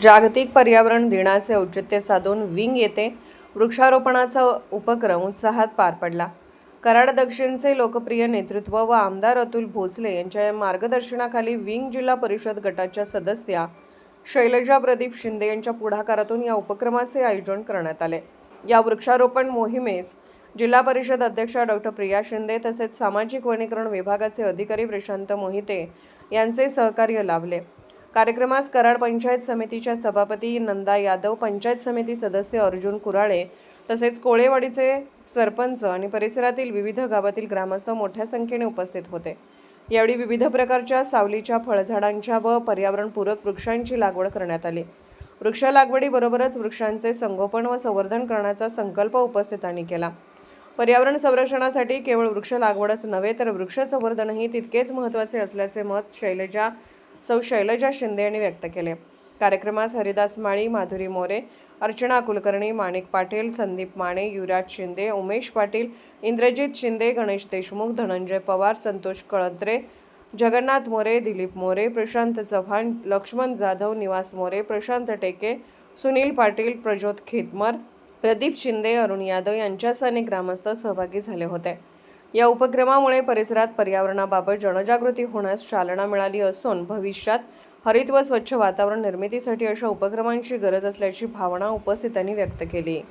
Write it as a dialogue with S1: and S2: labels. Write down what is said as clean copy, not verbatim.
S1: जागतिक पर्यावरण दिनाचे औचित्य साधून विंग येथे वृक्षारोपणाचा उपक्रम उत्साहात पार पडला। कराड दक्षिणचे लोकप्रिय नेतृत्व व आमदार अतुल भोसले यांच्या मार्गदर्शनाखाली विंग जिल्हा परिषद गटाच्या सदस्या शैलजा प्रदीप शिंदे यांच्या पुढाकारातून या उपक्रमाचे आयोजन करण्यात आले। या वृक्षारोपण मोहिमेस जिल्हा परिषद अध्यक्षा डॉ. प्रिया शिंदे तसेच सामाजिक वनीकरण विभागाचे अधिकारी प्रशांत मोहिते यांचे सहकार्य लाभले। कार्यक्रमास कराड पंचायत समितीच्या सभापती नंदा यादव, पंचायत समिती सदस्य अर्जुन कुराळे तसेच कोळेवाडीचे सरपंच आणि परिसरातील विविध गावातील ग्रामस्थ मोठ्या संख्येने उपस्थित होते। यावेळी विविध प्रकारच्या सावलीच्या, फळझाडांच्या व पर्यावरणपूरक वृक्षांची लागवड करण्यात आली। वृक्ष लागवडीबरोबरच वृक्षांचे संगोपन व संवर्धन करण्याचा संकल्प उपस्थितांनी केला। पर्यावरण संरक्षणासाठी केवळ वृक्ष लागवडच नव्हे तर वृक्ष संवर्धनही तितकेच महत्त्वाचे असल्याचे मत शैलजा शिंदे यांनी व्यक्त केले। कार्यक्रमास हरिदास माळी, माधुरी मोरे, अर्चना कुलकर्णी, माणिक पाटील, संदीप माने, युवराज शिंदे, उमेश पाटील, इंद्रजित शिंदे, गणेश देशमुख, धनंजय पवार, संतोष कळत्रे, जगन्नाथ मोरे, दिलीप मोरे, प्रशांत चव्हाण, लक्ष्मण जाधव, निवास मोरे, प्रशांत टेके, सुनील पाटील, प्रज्योत खेतमर, प्रदीप शिंदे, अरुण यादव यांच्यासह अनेक ग्रामस्थ सहभागी झाले होते। या उपक्रमामुळे परिसरात पर्यावरणाबाबत जनजागृती होण्यास चालना मिळाली असून भविष्यात हरित व स्वच्छ वातावरण निर्मितीसाठी अशा उपक्रमांची गरज असल्याची भावना उपस्थितांनी व्यक्त केली।